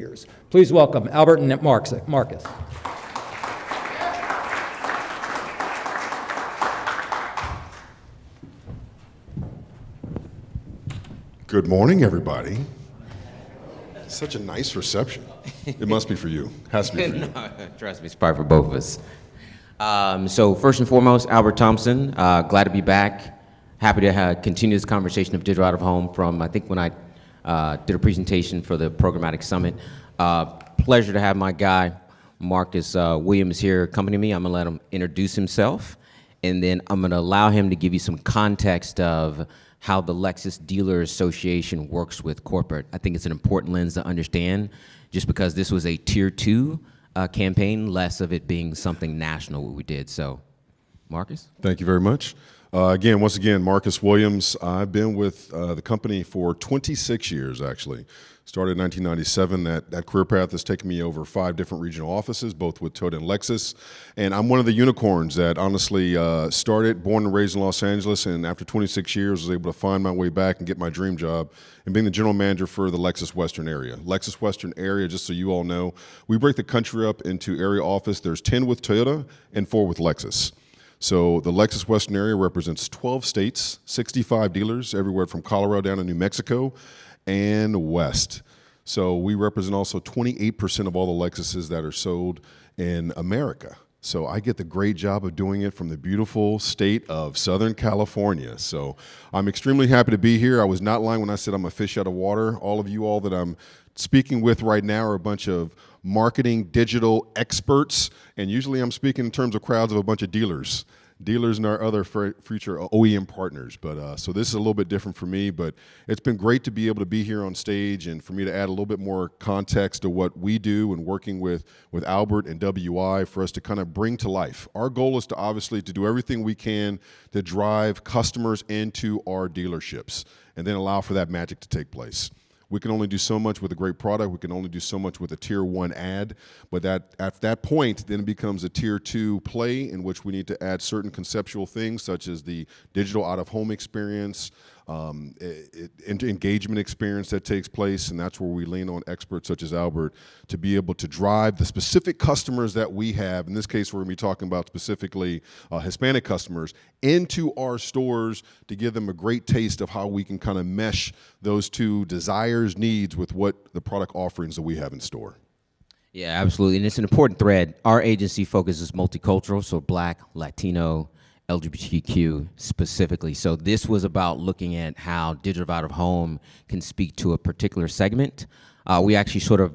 years. Please welcome Albert and Marcus. Good morning, everybody. Such a nice reception. It must be for you. Has to be for you. No, trust me, it's probably for both of us. So first and foremost, Albert Thompson, glad to be back. Happy to continue this conversation of digital out of home from, I think, when I did a presentation for the Programmatic Summit. Pleasure to have my guy, Marcus Williams, here accompany me. I'm gonna let him introduce himself, and then I'm gonna allow him to give you some context of how the Lexus Dealer Association works with corporate. I think it's an important lens to understand, just because this was a tier 2 campaign, less of it being something national, what we did. So, Marcus? Thank you very much. Once again, Marcus Williams. I've been with the company for 26 years, actually. Started in 1997. That career path has taken me over 5 different regional offices, both with Toyota and Lexus. And I'm one of the unicorns that honestly started, born and raised in Los Angeles, and after 26 years was able to find my way back and get my dream job and being the general manager for the Lexus Western Area. Lexus Western Area, just so you all know, we break the country up into area office. There's 10 with Toyota and 4 with Lexus. So the Lexus Western Area represents 12 states, 65 dealers, everywhere from Colorado down to New Mexico and west. So we represent also 28% of all the Lexuses that are sold in America. So I get the great job of doing it from the beautiful state of Southern California. So I'm extremely happy to be here. I was not lying when I said I'm a fish out of water. All of you all that I'm speaking with right now are a bunch of marketing digital experts, and usually I'm speaking in terms of crowds of a bunch of dealers and our other future OEM partners. But so this is a little bit different for me, but it's been great to be able to be here on stage and for me to add a little bit more context to what we do and working with Albert and WI for us to kind of bring to life. Our goal is to obviously to do everything we can to drive customers into our dealerships and then allow for that magic to take place. We can only do so much with a great product. We can only do so much with a tier 1 ad, but at that point, then it becomes a tier 2 play in which we need to add certain conceptual things such as the digital out-of-home experience, engagement experience that takes place, and that's where we lean on experts such as Albert to be able to drive the specific customers that we have. In this case, we're going to be talking about specifically Hispanic customers into our stores to give them a great taste of how we can kind of mesh those two desires, needs with what the product offerings that we have in store. Yeah, absolutely, and it's an important thread. Our agency focuses multicultural, so Black, Latino, LGBTQ specifically. So this was about looking at how digital out of home can speak to a particular segment. We actually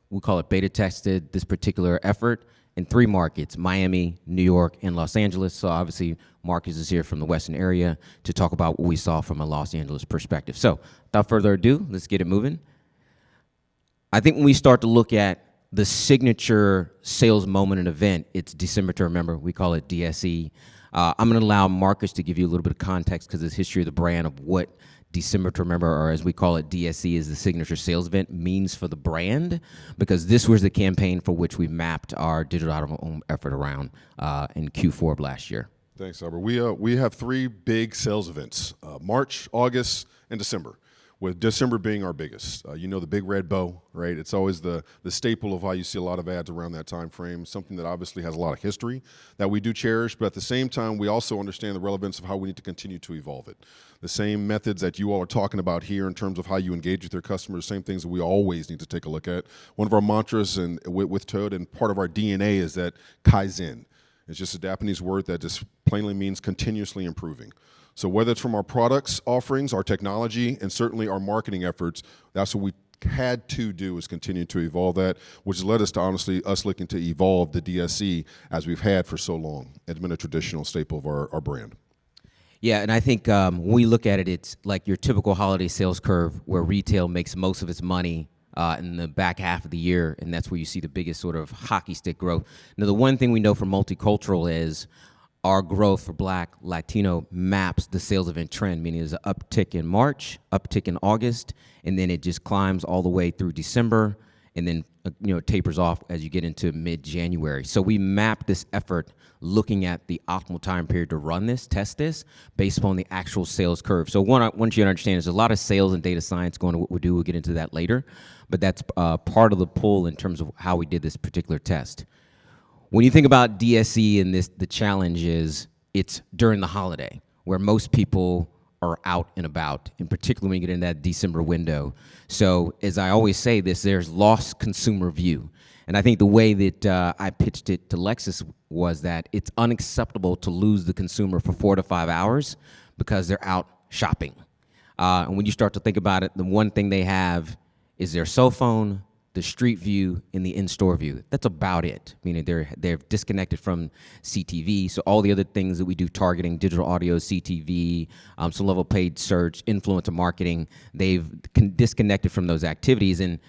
we call it beta tested this particular effort in 3 markets, Miami, New York, and Los Angeles. So obviously Marcus is here from the Western area to talk about what we saw from a Los Angeles perspective. So without further ado, let's get it moving. I think when we start to look at the signature sales moment and event, it's December to Remember. We call it DSE. I'm going to allow Marcus to give you a little bit of context because it's history of the brand of what December to Remember, or as we call it, DSE, is the signature sales event, means for the brand, because this was the campaign for which we mapped our digital out-of-home effort around in Q4 of last year. Thanks, Albert. We have 3 big sales events, March, August, and December, with December being our biggest. You know the big red bow, right? It's always the staple of how you see a lot of ads around that time frame, something that obviously has a lot of history that we do cherish, but at the same time, we also understand the relevance of how we need to continue to evolve it. The same methods that you all are talking about here in terms of how you engage with your customers, same things that we always need to take a look at. One of our mantras with Toyota and part of our DNA is that Kaizen. It's just a Japanese word that just plainly means continuously improving. So whether it's from our products offerings, our technology, and certainly our marketing efforts, that's what we had to do, is continue to evolve that, which has led us to honestly us looking to evolve the DSE as we've had for so long. It's been a traditional staple of our brand. Yeah, and I think when we look at it, it's like your typical holiday sales curve where retail makes most of its money in the back half of the year, and that's where you see the biggest sort of hockey stick growth. Now, the one thing we know from multicultural is our growth for Black, Latino maps the sales event trend, meaning there's an uptick in March, uptick in August, and then it just climbs all the way through December, and then it tapers off as you get into mid-January. So we mapped this effort looking at the optimal time period to run this, test this, based upon the actual sales curve. So one I want you to understand is a lot of sales and data science going to what we do. We'll get into that later. but that's part of the pull in terms of how we did this particular test. When you think about DSE and the challenge is it's during the holiday where most people are out and about, in particular when you get in that December window. So as I always say this, there's lost consumer view. And I think the way that I pitched it to Lexus was that it's unacceptable to lose the consumer for 4 to 5 hours because they're out shopping. And when you start to think about it, the one thing they have is their cell phone, the street view, and the in-store view. That's about it. Meaning they're disconnected from CTV. So all the other things that we do, targeting, digital audio, CTV, some level of paid search, influencer marketing, they've disconnected from those activities. And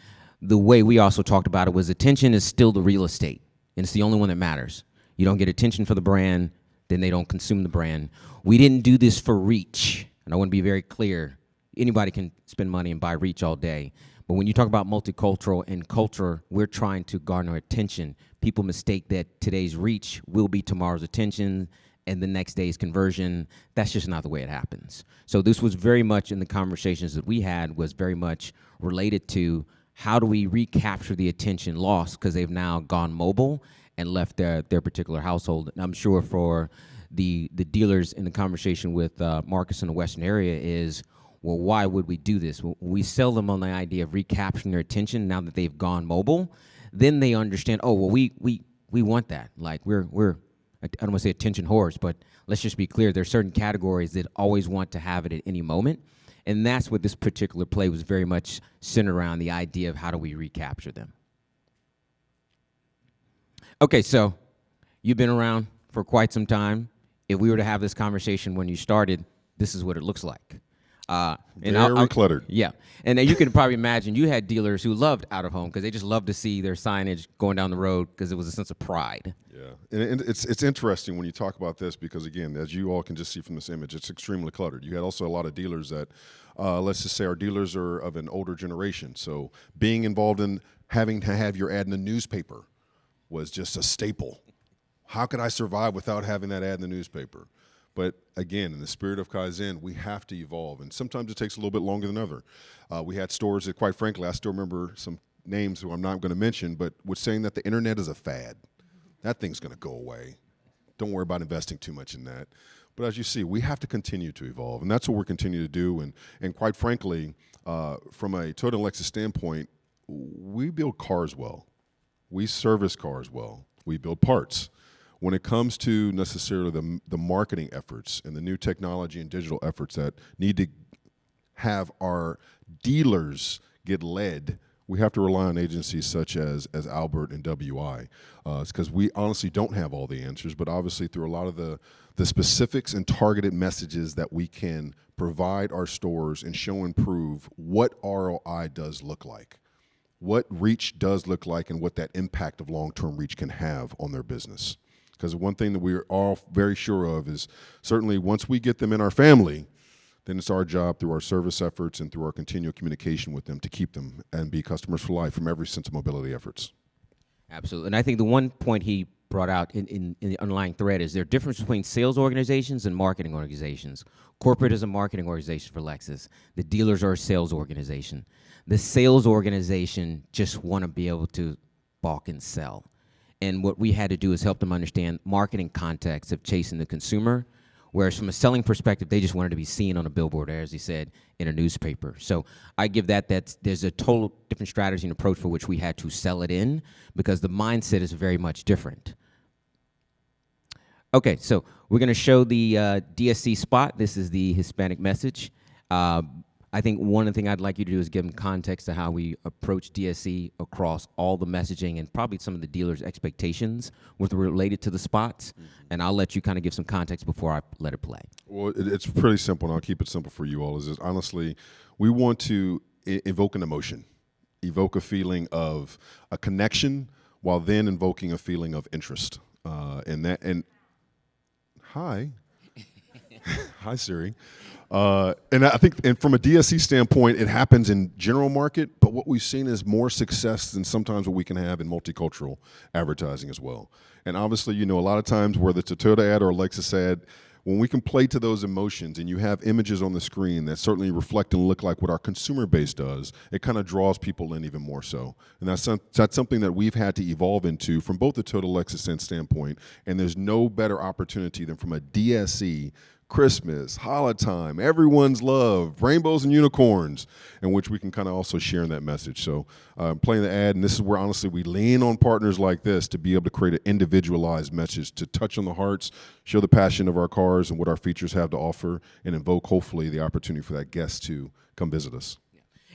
the way we also talked about it was attention is still the real estate, and it's the only one that matters. You don't get attention for the brand, then they don't consume the brand. We didn't do this for reach, and I want to be very clear. Anybody can spend money and buy reach all day. But when you talk about multicultural and culture, we're trying to garner attention. People mistake that today's reach will be tomorrow's attention and the next day's conversion. That's just not the way it happens. So this was very much in the conversations that we had was very much related to how do we recapture the attention lost because they've now gone mobile and left their particular household. And I'm sure for the dealers in the conversation with Marcus in the Western Area is, well, why would we do this? We sell them on the idea of recapturing their attention now that they've gone mobile. Then they understand, oh, well, we want that. Like we're I don't want to say attention whores, but let's just be clear. There are certain categories that always want to have it at any moment. And that's what this particular play was very much centered around, the idea of how do we recapture them. Okay, so you've been around for quite some time. If we were to have this conversation when you started, this is what it looks like. Very cluttered. Yeah, and then you can probably imagine you had dealers who loved out of home because they just loved to see their signage going down the road because it was a sense of pride. Yeah, and it's interesting when you talk about this because, again, as you all can just see from this image, it's extremely cluttered. You had also a lot of dealers that, let's just say our dealers are of an older generation, so being involved in having to have your ad in the newspaper was just a staple. How could I survive without having that ad in the newspaper? But again, in the spirit of Kaizen, we have to evolve, and sometimes it takes a little bit longer than other. We had stores that, quite frankly, I still remember some names who I'm not going to mention, but was saying that the internet is a fad. That thing's going to go away. Don't worry about investing too much in that. But as you see, we have to continue to evolve, and that's what we're continuing to do. And quite frankly, from a Toyota and Lexus standpoint, we build cars well. We service cars well. We build parts. When it comes to necessarily the marketing efforts and the new technology and digital efforts that need to have our dealers get led, we have to rely on agencies such as Albert and WI. It's because we honestly don't have all the answers, but obviously through a lot of the specifics and targeted messages that we can provide our stores and show and prove what ROI does look like, what reach does look like, and what that impact of long-term reach can have on their business. Because one thing that we're all very sure of is certainly once we get them in our family, then it's our job through our service efforts and through our continual communication with them to keep them and be customers for life from every sense of mobility efforts. Absolutely. And I think the one point he brought out in the underlying thread is there a difference between sales organizations and marketing organizations. Corporate is a marketing organization for Lexus. The dealers are a sales organization. The sales organization just want to be able to balk and sell. And what we had to do is help them understand marketing context of chasing the consumer, whereas from a selling perspective, they just wanted to be seen on a billboard, or as he said, in a newspaper. So I give there's a total different strategy and approach for which we had to sell it in because the mindset is very much different. Okay, so we're going to show the DSC spot. This is the Hispanic message. I think one of the things I'd like you to do is give them context to how we approach DSC across all the messaging and probably some of the dealers' expectations with related to the spots. Mm-hmm. And I'll let you kind of give some context before I let it play. Well, it's pretty simple, and I'll keep it simple for you all. Is honestly, we want to evoke an emotion, evoke a feeling of a connection, while then invoking a feeling of interest. And hi, hi Siri. And I think, and from a DSC standpoint, it happens in general market, but what we've seen is more success than sometimes what we can have in multicultural advertising as well. And obviously, you know, a lot of times whether it's a Toyota ad or a Lexus ad, when we can play to those emotions and you have images on the screen that certainly reflect and look like what our consumer base does, it kind of draws people in even more so. And that's something that we've had to evolve into from both the Total Lexus Sense standpoint, and there's no better opportunity than from a DSE, Christmas, holiday time, everyone's love, rainbows and unicorns, in which we can kind of also share in that message. So playing the ad, and this is where honestly we lean on partners like this to be able to create an individualized message to touch on the hearts, show the passion of our cars and what our features have to offer, and invoke hopefully the opportunity for that guest to come visit us.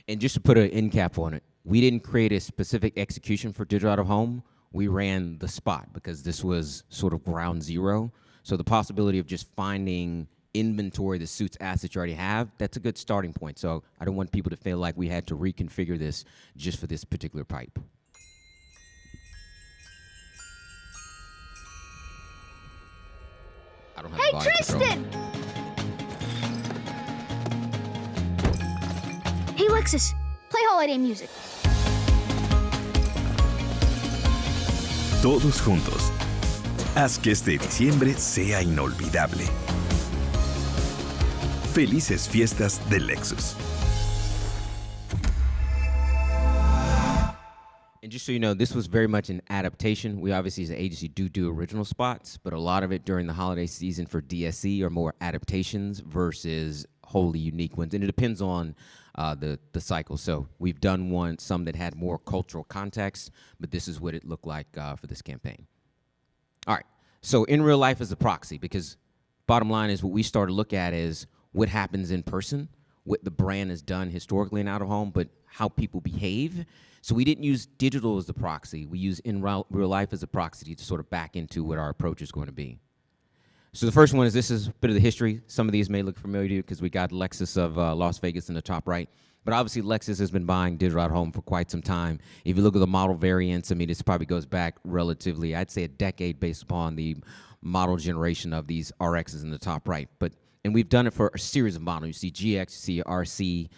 And just to put an end cap on it, we didn't create a specific execution for digital out of home. We ran the spot because this was sort of ground zero. So the possibility of just finding inventory that suits assets you already have, that's a good starting point. So I don't want people to feel like we had to reconfigure this just for this particular pipe. I don't have Hey, volume Tristan! control. Hey, Lexus, play holiday music. Todos juntos. Haz que este diciembre sea inolvidable. Felices fiestas de Lexus. And just so you know, this was very much an adaptation. We obviously, as an agency, do original spots, but a lot of it during the holiday season for DSE are more adaptations versus wholly unique ones. And it depends on the cycle. So we've done some that had more cultural context, but this is what it looked like for this campaign. All right, so in real life as a proxy, because bottom line is what we start to look at is what happens in person, what the brand has done historically in out-of-home, but how people behave. So we didn't use digital as the proxy. We use in real life as a proxy to sort of back into what our approach is going to be. So the first one is, this is a bit of the history. Some of these may look familiar to you because we got Lexus of Las Vegas in the top right. But obviously, Lexus has been buying digital at home for quite some time. If you look at the model variants, I mean, this probably goes back relatively, I'd say a decade based upon the model generation of these RXs in the top right. And we've done it for a series of models. You see GX, you see RC,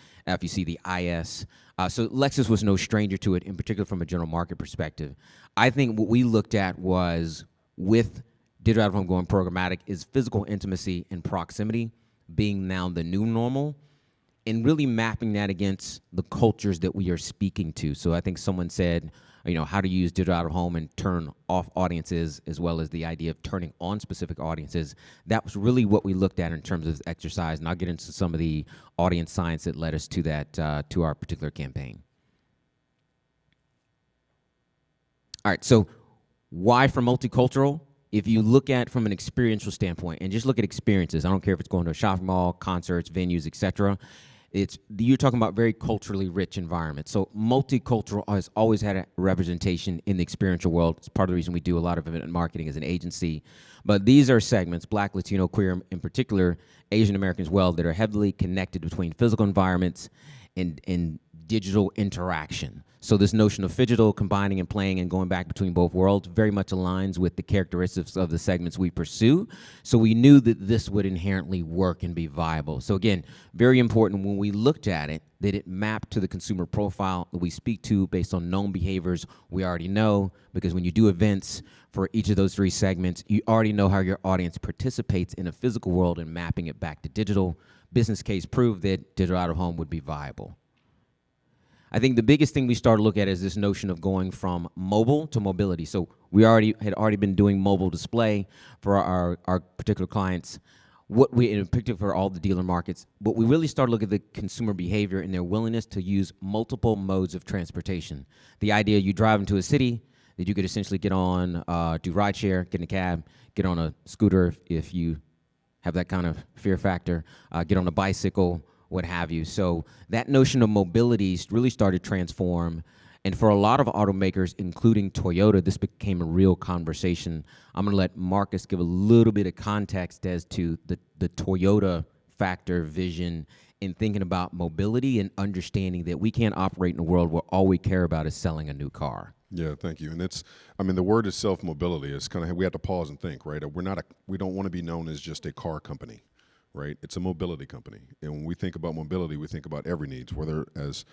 you see the IS. So Lexus was no stranger to it, in particular from a general market perspective. I think what we looked at was, with digital out of home going programmatic, is physical intimacy and proximity being now the new normal, and really mapping that against the cultures that we are speaking to. So I think someone said, you know, how to use digital out of home and turn off audiences, as well as the idea of turning on specific audiences. That was really what we looked at in terms of exercise, and I'll get into some of the audience science that led us to that, to our particular campaign. All right, so why for multicultural? If you look at from an experiential standpoint, and just look at experiences, I don't care if it's going to a shopping mall, concerts, venues, etc. You're talking about very culturally rich environments. So multicultural has always had a representation in the experiential world. It's part of the reason we do a lot of event marketing as an agency. But these are segments, Black, Latino, queer, in particular, Asian American as well, that are heavily connected between physical environments and digital interaction. So this notion of phygital, combining and playing and going back between both worlds, very much aligns with the characteristics of the segments we pursue. So we knew that this would inherently work and be viable. So again, very important when we looked at it, that it mapped to the consumer profile that we speak to based on known behaviors we already know, because when you do events for each of those three segments, you already know how your audience participates in a physical world, and mapping it back to digital. Business case proved that digital out of home would be viable. I think the biggest thing we started to look at is this notion of going from mobile to mobility. So we had already been doing mobile display for our particular clients, in particular for all the dealer markets. But we really started to look at the consumer behavior and their willingness to use multiple modes of transportation. The idea you drive into a city that you could essentially get on, do rideshare, get in a cab, get on a scooter if you have that kind of fear factor, get on a bicycle, what have you. So that notion of mobility really started to transform. And for a lot of automakers, including Toyota, this became a real conversation. I'm going to let Marcus give a little bit of context as to the Toyota factor vision in thinking about mobility and understanding that we can't operate in a world where all we care about is selling a new car. Yeah, thank you. And the word itself, mobility, is kind of, we have to pause and think, right? We don't want to be known as just a car company, right? It's a mobility company. And when we think about mobility, we think about every needs, whether, as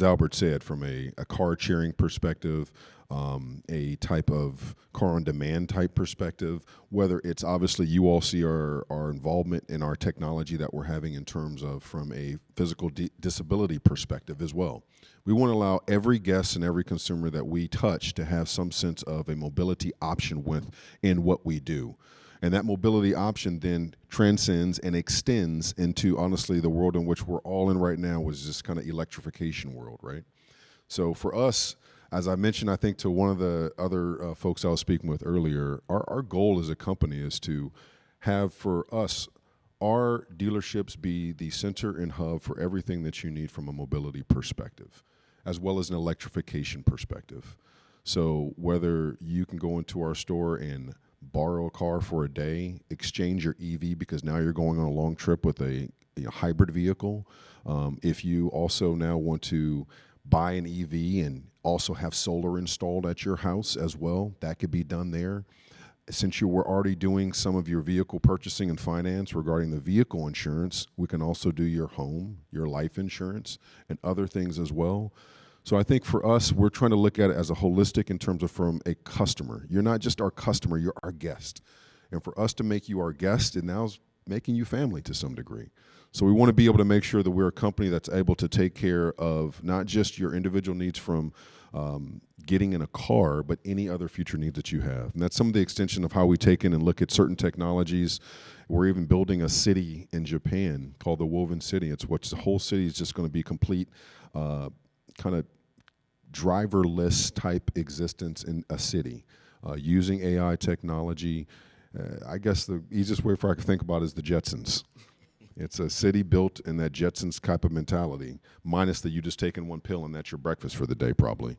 Albert said, from a car sharing perspective, a type of car on demand type perspective, whether it's obviously you all see our involvement in our technology that we're having in terms of from a physical disability perspective as well. We want to allow every guest and every consumer that we touch to have some sense of a mobility option in what we do. And that mobility option then transcends and extends into, honestly, the world in which we're all in right now, which is this kind of electrification world, right? So for us, as I mentioned, I think to one of the other folks I was speaking with earlier, our goal as a company is to have, for us, our dealerships be the center and hub for everything that you need from a mobility perspective, as well as an electrification perspective. So whether you can go into our store and borrow a car for a day, exchange your EV because now you're going on a long trip with a hybrid vehicle. If you also now want to buy an EV and also have solar installed at your house as well, that could be done there. Since you were already doing some of your vehicle purchasing and finance regarding the vehicle insurance, we can also do your home, your life insurance, and other things as well. So I think for us, we're trying to look at it as a holistic in terms of from a customer. You're not just our customer, you're our guest. And for us to make you our guest, it now is making you family to some degree. So we want to be able to make sure that we're a company that's able to take care of not just your individual needs from getting in a car, but any other future needs that you have. And that's some of the extension of how we take in and look at certain technologies. We're even building a city in Japan called the Woven City. It's what the whole city is just going to be complete kind of driverless type existence in a city using AI technology. I guess the easiest way for I can think about it is the Jetsons. It's a city built in that Jetsons type of mentality, minus that you just taking one pill and that's your breakfast for the day probably.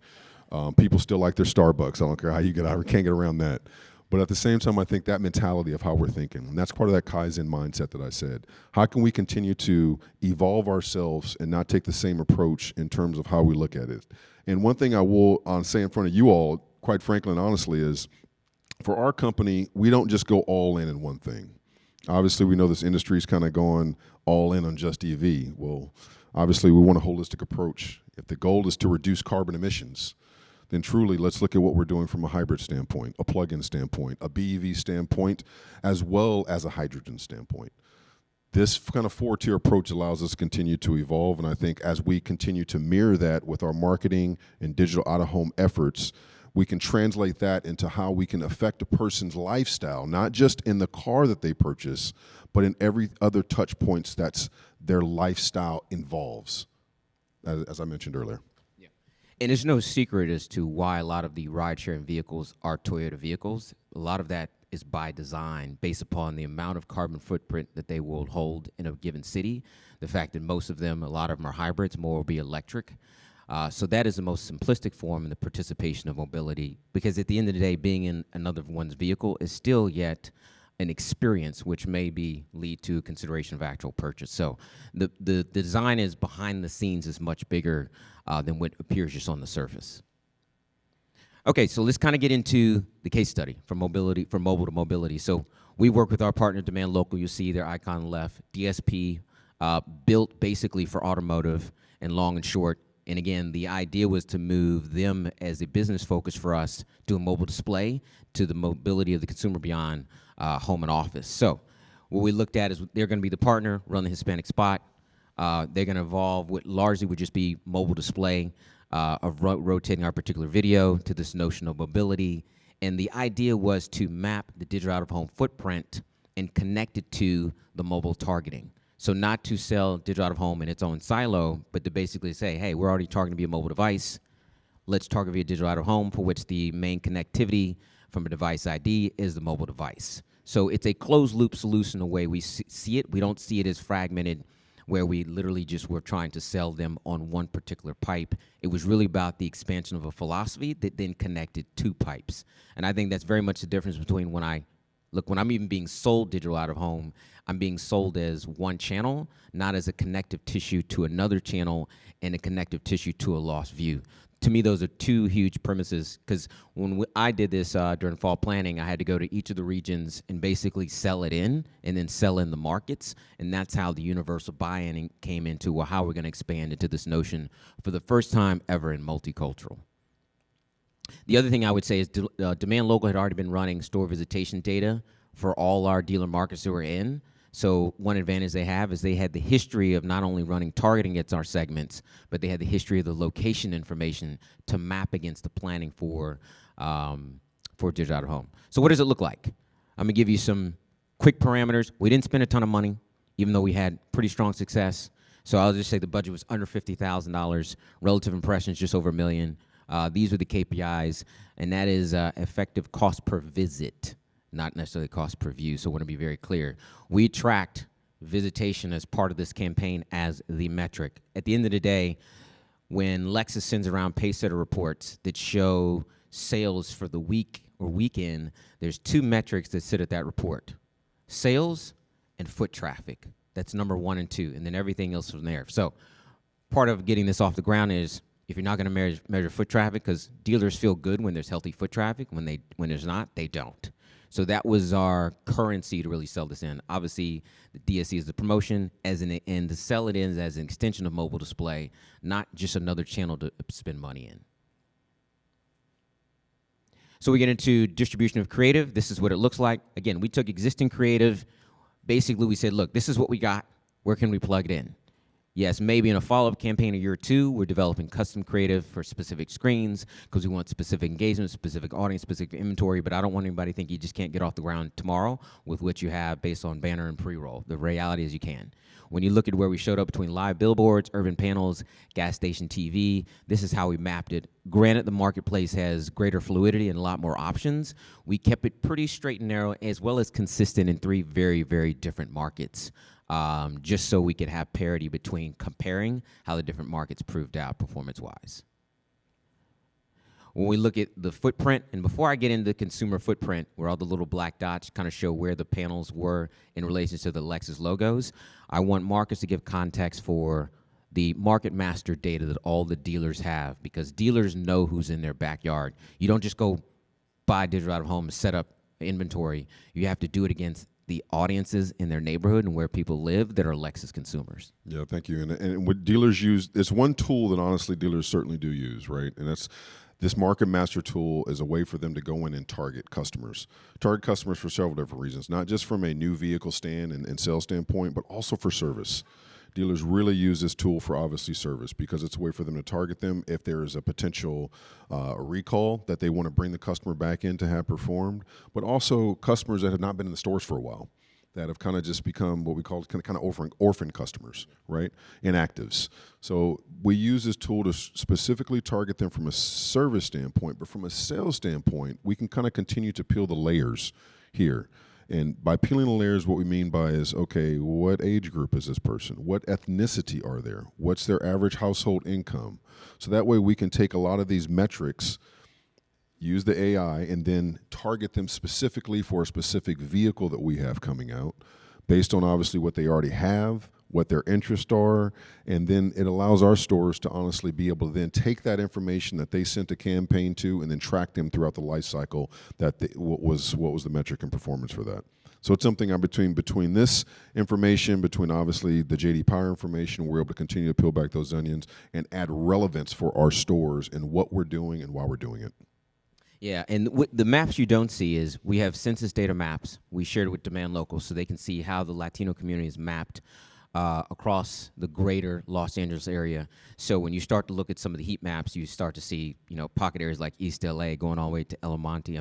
People still like their Starbucks. I don't care how you get out, can't get around that. But at the same time, I think that mentality of how we're thinking, and that's part of that Kaizen mindset that I said. How can we continue to evolve ourselves and not take the same approach in terms of how we look at it? And one thing I will say in front of you all, quite frankly and honestly, is for our company, we don't just go all in one thing. Obviously, we know this industry is kind of going all in on just EV. Well, obviously, we want a holistic approach. If the goal is to reduce carbon emissions, then truly let's look at what we're doing from a hybrid standpoint, a plug-in standpoint, a BEV standpoint, as well as a hydrogen standpoint. This kind of four-tier approach allows us to continue to evolve, and I think as we continue to mirror that with our marketing and digital out-of-home efforts, we can translate that into how we can affect a person's lifestyle, not just in the car that they purchase, but in every other touch points that's their lifestyle involves, as I mentioned earlier. And it's no secret as to why a lot of the ride-sharing vehicles are Toyota vehicles. A lot of that is by design, based upon the amount of carbon footprint that they will hold in a given city. The fact that most of them, a lot of them are hybrids, more will be electric. So that is the most simplistic form in the participation of mobility, because at the end of the day, being in another one's vehicle is still yet an experience, which may lead to consideration of actual purchase. So the design is behind the scenes is much bigger than what appears just on the surface. Okay, so let's kind of get into the case study from mobile to mobility. So we work with our partner, Demand Local. You see their icon on the left, DSP, built basically for automotive and long and short. And again, the idea was to move them as a business focus for us to a mobile display to the mobility of the consumer beyond home and office. So what we looked at is they're going to be the partner, run the Hispanic spot. They're going to evolve what largely would just be mobile display of rotating our particular video to this notion of mobility. And the idea was to map the digital out-of-home footprint and connect it to the mobile targeting. So not to sell digital out-of-home in its own silo, but to basically say, hey, we're already targeting via mobile device. Let's target via digital out-of-home, for which the main connectivity from a device ID is the mobile device. So it's a closed-loop solution the way we see it. We don't see it as fragmented, where we literally just were trying to sell them on one particular pipe. It was really about the expansion of a philosophy that then connected two pipes. And I think that's very much the difference between when I'm even being sold digital out of home, I'm being sold as one channel, not as a connective tissue to another channel and a connective tissue to a lost view. To me, those are two huge premises, because when I did this during fall planning, I had to go to each of the regions and basically sell it in and then sell in the markets. And that's how the universal buy-in came into, well, how we're going to expand into this notion for the first time ever in multicultural. The other thing I would say is Demand Local had already been running store visitation data for all our dealer markets that we're in. So one advantage they have is they had the history of not only running targeting against our segments, but they had the history of the location information to map against the planning for digital out of home. So what does it look like? I'm gonna give you some quick parameters. We didn't spend a ton of money, even though we had pretty strong success. So I'll just say the budget was under $50,000, relative impressions just over 1 million. These were the KPIs, and that is effective cost per visit, not necessarily cost per view, so I want to be very clear. We tracked visitation as part of this campaign as the metric. At the end of the day, when Lexus sends around Pacesetter reports that show sales for the week or weekend, there's 2 metrics that sit at that report: sales and foot traffic. That's number 1 and 2, and then everything else from there. So part of getting this off the ground is, if you're not going to measure foot traffic, because dealers feel good when there's healthy foot traffic, when there's not, they don't. So that was our currency to really sell this in. Obviously, the DSC is the promotion, and to sell it in as an extension of mobile display, not just another channel to spend money in. So we get into distribution of creative. This is what it looks like. Again, we took existing creative. Basically, we said, look, this is what we got. Where can we plug it in? Yes, maybe in a follow-up campaign a year or 2, we're developing custom creative for specific screens because we want specific engagement, specific audience, specific inventory, but I don't want anybody to think you just can't get off the ground tomorrow with what you have based on banner and pre-roll. The reality is you can. When you look at where we showed up between live billboards, urban panels, gas station TV, this is how we mapped it. Granted, the marketplace has greater fluidity and a lot more options. We kept it pretty straight and narrow, as well as consistent in 3 very, very different markets. Just so we could have parity between comparing how the different markets proved out performance-wise. When we look at the footprint, and before I get into the consumer footprint, where all the little black dots kind of show where the panels were in relation to the Lexus logos, I want Marcus to give context for the market master data that all the dealers have, because dealers know who's in their backyard. You don't just go buy digital out of home and set up inventory. You have to do it against the audiences in their neighborhood and where people live that are Lexus consumers. Yeah, thank you. And what dealers use, it's one tool that honestly dealers certainly do use, right? And that's this Market Master tool is a way for them to go in and target customers. Target customers for several different reasons, not just from a new vehicle stand and sales standpoint, but also for service. Dealers really use this tool for obviously service because it's a way for them to target them if there is a potential recall that they want to bring the customer back in to have performed, but also customers that have not been in the stores for a while, that have kind of just become what we call kind of orphan customers, right? Inactives. So we use this tool to specifically target them from a service standpoint, but from a sales standpoint, we can kind of continue to peel the layers here. And by peeling the layers, what we mean by is, okay, what age group is this person? What ethnicity are there? What's their average household income? So that way we can take a lot of these metrics, use the AI, and then target them specifically for a specific vehicle that we have coming out based on obviously what they already have, what their interests are, and then it allows our stores to honestly be able to then take that information that they sent a campaign to and then track them throughout the life cycle what was the metric and performance for that. So it's something between this information, between obviously the JD Power information, we're able to continue to peel back those onions and add relevance for our stores and what we're doing and why we're doing it. Yeah, and the maps you don't see is we have census data maps. We shared it with Demand Local so they can see how the Latino community is mapped across the greater Los Angeles area. So when you start to look at some of the heat maps, you start to see, pocket areas like East LA going all the way to El Monte.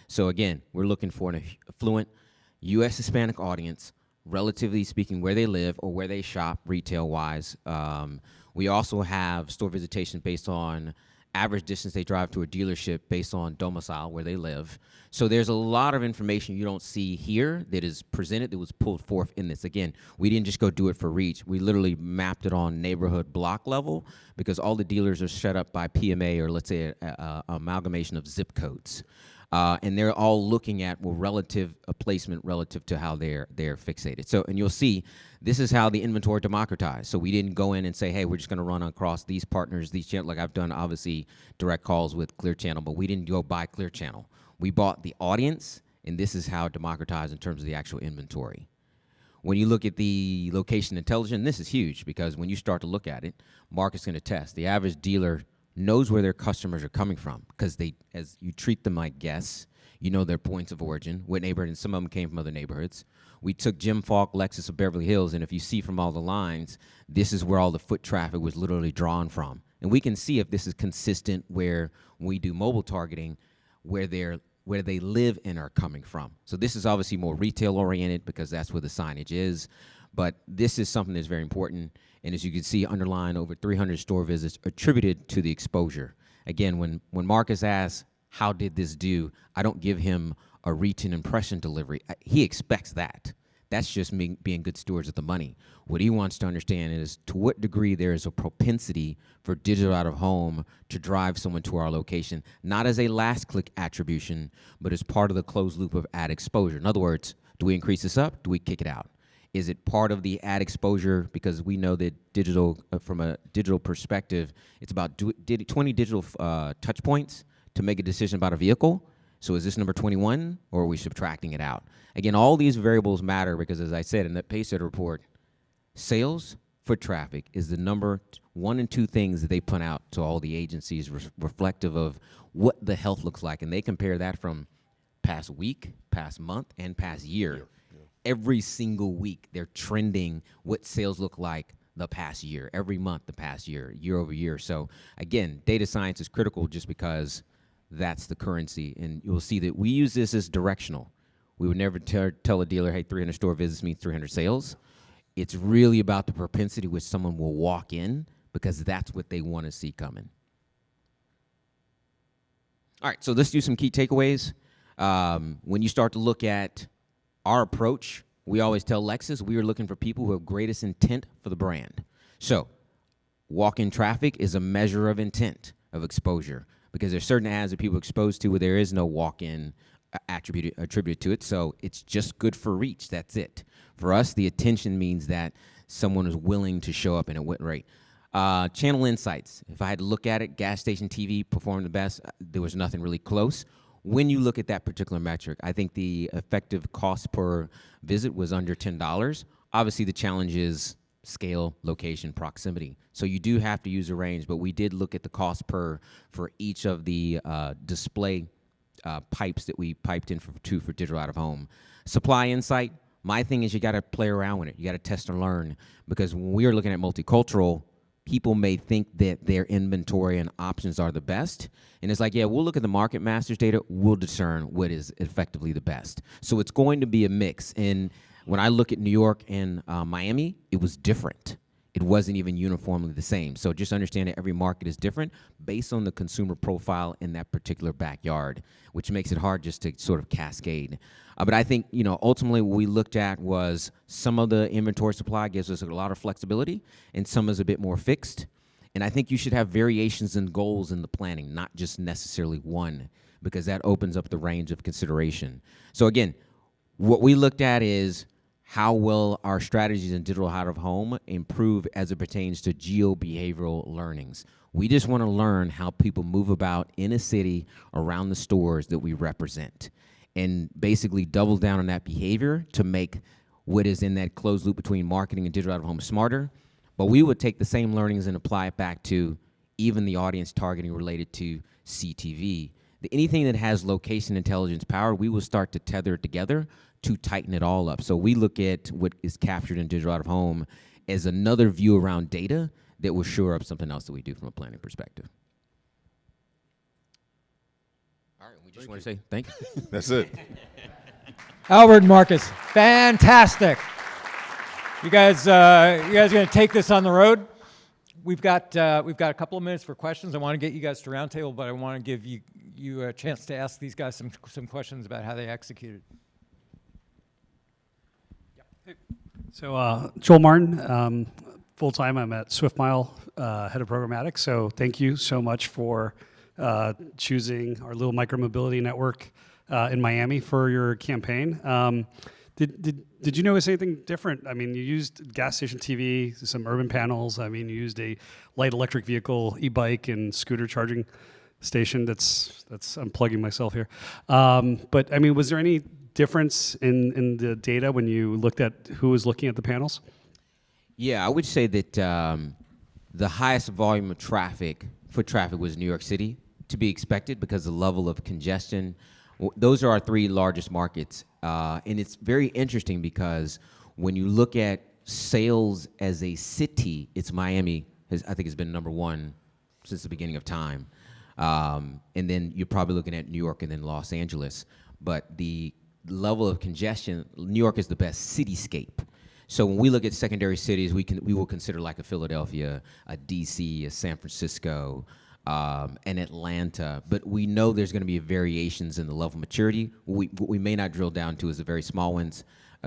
So again, we're looking for an affluent U.S. Hispanic audience, relatively speaking, where they live or where they shop retail-wise. We also have store visitation based on average distance they drive to a dealership based on domicile, where they live. So there's a lot of information you don't see here that is presented, that was pulled forth in this. Again, we didn't just go do it for reach. We literally mapped it on neighborhood block level because all the dealers are set up by PMA, or let's say an amalgamation of zip codes. And they're all looking at relative placement relative to how they're fixated. So, and you'll see this is how the inventory democratized. So we didn't go in and say, hey, we're just going to run across these partners, these channels. Like I've done, obviously, direct calls with Clear Channel, but we didn't go buy Clear Channel. We bought the audience, and this is how it democratized in terms of the actual inventory. When you look at the location intelligence, this is huge because when you start to look at it, Mark is going to test. The average dealer knows where their customers are coming from because as you treat them like guests, you know their points of origin, what neighborhood, and some of them came from other neighborhoods. We took Jim Falk, Lexus of Beverly Hills, and if you see from all the lines, this is where all the foot traffic was literally drawn from. And we can see if this is consistent where we do mobile targeting, where they live and are coming from. So this is obviously more retail oriented because that's where the signage is. But this is something that's very important. And as you can see, underlined over 300 store visits attributed to the exposure. Again, when Marcus asks, how did this do? I don't give him a reach and impression delivery. He expects that. That's just me being good stewards of the money. What he wants to understand is to what degree there is a propensity for digital out of home to drive someone to our location, not as a last click attribution, but as part of the closed loop of ad exposure. In other words, do we increase this up? Do we kick it out? Is it part of the ad exposure? Because we know that digital, from a digital perspective, it's about 20 digital touch points to make a decision about a vehicle. So is this number 21, or are we subtracting it out? Again, all these variables matter because, as I said in the Pacesetter report, sales, foot traffic is the number 1 and 2 things that they put out to all the agencies reflective of what the health looks like. And they compare that from past week, past month, and past year. Every single week, they're trending what sales look like the past year, every month the past year, year over year. So, again, data science is critical just because that's the currency. And you'll see that we use this as directional. We would never tell a dealer, hey, 300 store visits means 300 sales. It's really about the propensity which someone will walk in because that's what they want to see coming. All right, so let's do some key takeaways. When you start to look at our approach, we always tell Lexus we are looking for people who have greatest intent for the brand. So walk-in traffic is a measure of intent of exposure because there's certain ads that people are exposed to where there is no walk-in attributed to it, so it's just good for reach. That's it. For us, the attention means that someone is willing to show up in a wit rate. Channel insights. If I had to look at it, gas station TV performed the best. There was nothing really close. When you look at that particular metric, I think the effective cost per visit was under $10. Obviously, the challenge is scale, location, proximity. So you do have to use a range, but we did look at the cost for each of the display pipes that we piped in for digital out of home. Supply insight, my thing is you got to play around with it. You got to test and learn because when we are looking at multicultural, people may think that their inventory and options are the best. And it's like, yeah, we'll look at the market masters data. We'll discern what is effectively the best. So it's going to be a mix. And when I look at New York and Miami, it was different. It wasn't even uniformly the same. So just understand that every market is different based on the consumer profile in that particular backyard, which makes it hard just to sort of cascade. But I think, ultimately what we looked at was some of the inventory supply gives us a lot of flexibility and some is a bit more fixed. And I think you should have variations and goals in the planning, not just necessarily one, because that opens up the range of consideration. So again, what we looked at is how will our strategies in digital out of home improve as it pertains to geo-behavioral learnings. We just want to learn how people move about in a city around the stores that we represent and basically double down on that behavior to make what is in that closed loop between marketing and digital out of home smarter. But we would take the same learnings and apply it back to even the audience targeting related to CTV. Anything that has location intelligence power, we will start to tether it together to tighten it all up. So we look at what is captured in digital out of home as another view around data that will shore up something else that we do from a planning perspective. All right, we just want to say thank you. That's it. Albert and Marcus, fantastic. You guys are going to take this on the road. We've got a couple of minutes for questions. I want to get you guys to roundtable, but I want to give you a chance to ask these guys some questions about how they executed. So Joel Martin, full-time I'm at SwiftMile, head of programmatic. So thank you so much for choosing our little micromobility network in Miami for your campaign. Did you notice anything different? I mean, you used gas station TV, some urban panels. I mean, you used a light electric vehicle, e-bike, and scooter charging station. I'm plugging myself here. But I mean, was there any difference in the data when you looked at who was looking at the panels? Yeah, I would say that the highest volume of foot traffic was New York City, to be expected because the level of congestion. Those are our 3 largest markets. And it's very interesting because when you look at sales as a city, it's Miami, I think has been number 1 since the beginning of time. And then you're probably looking at New York and then Los Angeles. But the level of congestion, New York is the best cityscape. So when we look at secondary cities, we will consider like a Philadelphia, a DC, a San Francisco, and Atlanta, but we know there's going to be variations in the level of maturity. What we may not drill down to is the very small ones,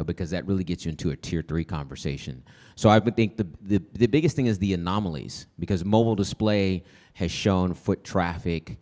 because that really gets you into a tier 3 conversation. So I would think the biggest thing is the anomalies, because mobile display has shown foot traffic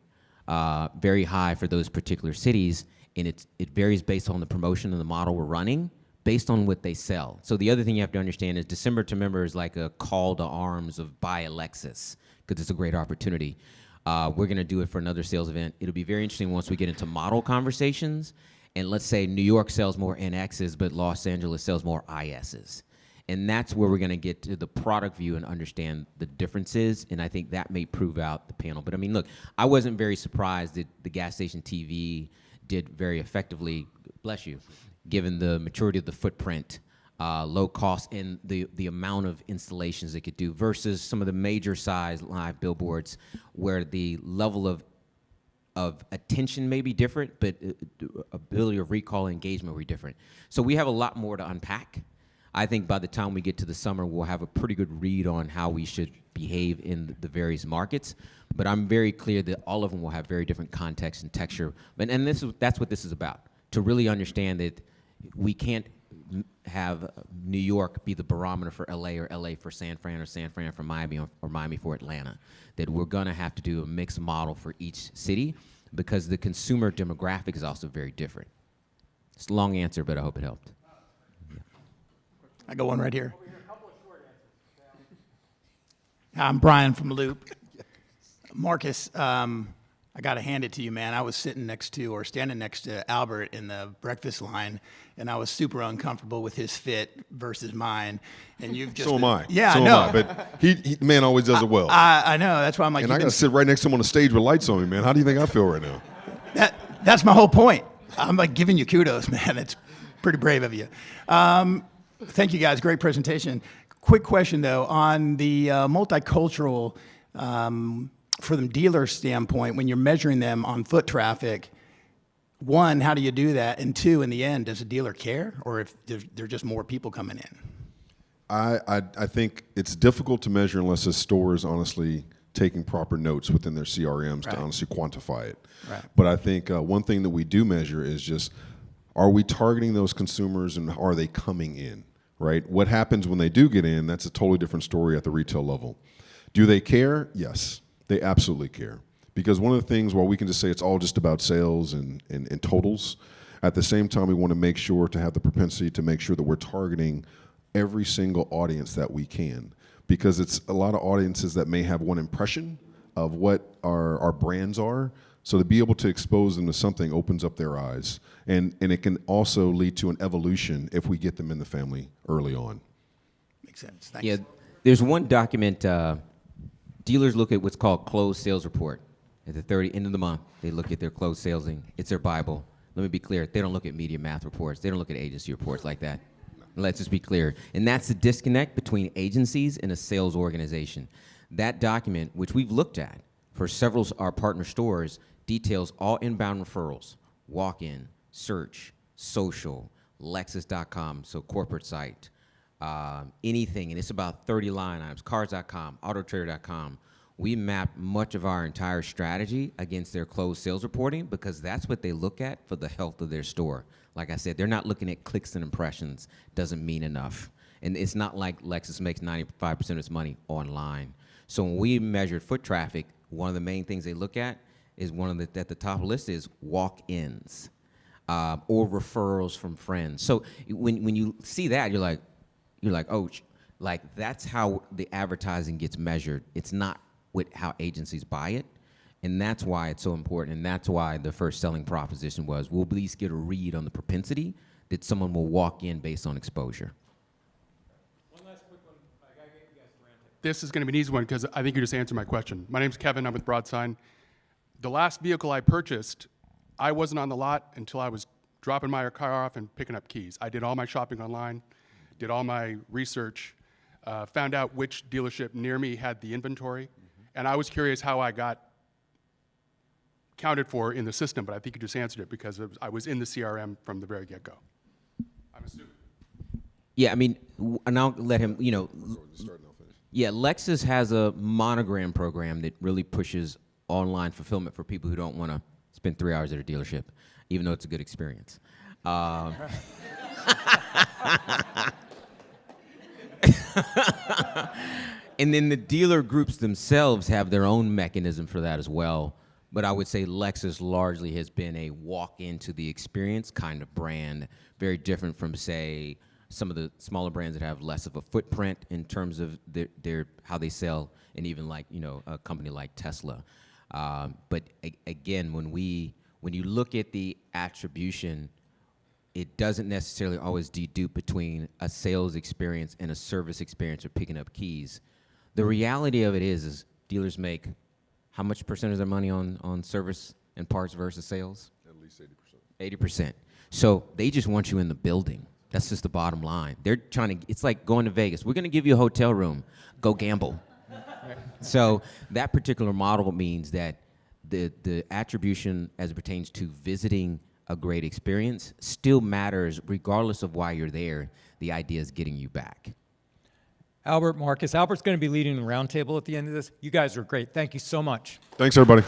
very high for those particular cities, and it varies based on the promotion and the model we're running, based on what they sell. So the other thing you have to understand is December to Member is like a call to arms of buy a Lexus, because it's a great opportunity. We're going to do it for another sales event. It'll be very interesting once we get into model conversations, and let's say New York sells more NXs, but Los Angeles sells more ISs. And that's where we're going to get to the product view and understand the differences, and I think that may prove out the panel. But I mean, look, I wasn't very surprised that the gas station TV did very effectively, bless you, given the maturity of the footprint, low cost, and the amount of installations it could do versus some of the major size live billboards where the level of attention may be different, but ability of recall and engagement will be different. So we have a lot more to unpack. I think by the time we get to the summer, we'll have a pretty good read on how we should behave in the various markets. But I'm very clear that all of them will have very different context and texture. And that's what this is about, to really understand that we can't have New York be the barometer for LA, or LA for San Fran, or San Fran for Miami, or Miami for Atlanta. That we're going to have to do a mixed model for each city because the consumer demographic is also very different. It's a long answer, but I hope it helped. I got one right here. I'm Brian from Loop. Marcus, I got to hand it to you, man. I was standing next to Albert in the breakfast line, and I was super uncomfortable with his fit versus mine. And you've just So am I. Yeah, so I know. Am I. But he man always does it well. I know. That's why I'm like. And I got to sit right next to him on the stage with lights on me, man. How do you think I feel right now? That's my whole point. I'm like giving you kudos, man. It's pretty brave of you. Thank you, guys. Great presentation. Quick question, though, on the multicultural, from the dealer standpoint, when you're measuring them on foot traffic, 1, how do you do that? And 2, in the end, does the dealer care, or if there are just more people coming in? I think it's difficult to measure unless a store is honestly taking proper notes within their CRMs to honestly quantify it. Right. But I think one thing that we do measure is just, are we targeting those consumers and are they coming in, right? What happens when they do get in, that's a totally different story at the retail level. Do they care? Yes, they absolutely care. Because one of the things, while we can just say it's all just about sales and totals, at the same time we want to make sure to have the propensity to make sure that we're targeting every single audience that we can. Because it's a lot of audiences that may have one impression of what our brands are. So to be able to expose them to something opens up their eyes. And it can also lead to an evolution if we get them in the family early on. Makes sense. Thanks. Yeah, there's one document, dealers look at what's called closed sales report. At the end of the month, they look at their closed sales. It's their Bible. Let me be clear. They don't look at media math reports. They don't look at agency reports like that. Let's just be clear. And that's the disconnect between agencies and a sales organization. That document, which we've looked at for several of our partner stores, details all inbound referrals, walk-in, search, social, Lexus.com, so corporate site, anything, and it's about 30 line items, cars.com, autotrader.com. We map much of our entire strategy against their closed sales reporting because that's what they look at for the health of their store. Like I said, they're not looking at clicks and impressions. Doesn't mean enough. And it's not like Lexus makes 95% of its money online. So when we measured foot traffic, one of the main things they look at, is one of the at the top of the list is walk-ins or referrals from friends. So when you see that, you're like, oh, like that's how the advertising gets measured. It's not with how agencies buy it. And that's why it's so important. And that's why the first selling proposition was, we'll at least get a read on the propensity that someone will walk in based on exposure. One last quick one. I gotta get you guys to round table. This is going to be an easy one because I think you just answered my question. My name's Kevin. I'm with Broadsign. The last vehicle I purchased, I wasn't on the lot until I was dropping my car off and picking up keys. I did all my shopping online, did all my research, found out which dealership near me had the inventory, and I was curious how I got counted for in the system, but I think you just answered it because I was in the CRM from the very get-go. I'm assuming. Yeah, I mean, and I'll let him, yeah, Lexus has a monogram program that really pushes online fulfillment for people who don't want to spend 3 hours at a dealership, even though it's a good experience. And then the dealer groups themselves have their own mechanism for that as well. But I would say Lexus largely has been a walk into the experience kind of brand, very different from, say, some of the smaller brands that have less of a footprint in terms of their how they sell, and even like a company like Tesla. But again, when you look at the attribution, it doesn't necessarily always dedupe between a sales experience and a service experience or picking up keys. The reality of it is dealers make how much percent of their money on service and parts versus sales? At least 80%. 80%. So they just want you in the building. That's just the bottom line. They're trying to, it's like going to Vegas. We're going to give you a hotel room. Go gamble. So that particular model means that the attribution as it pertains to visiting a great experience still matters regardless of why you're there. The idea is getting you back. Albert, Marcus. Albert's going to be leading the roundtable at the end of this. You guys are great. Thank you so much. Thanks, everybody.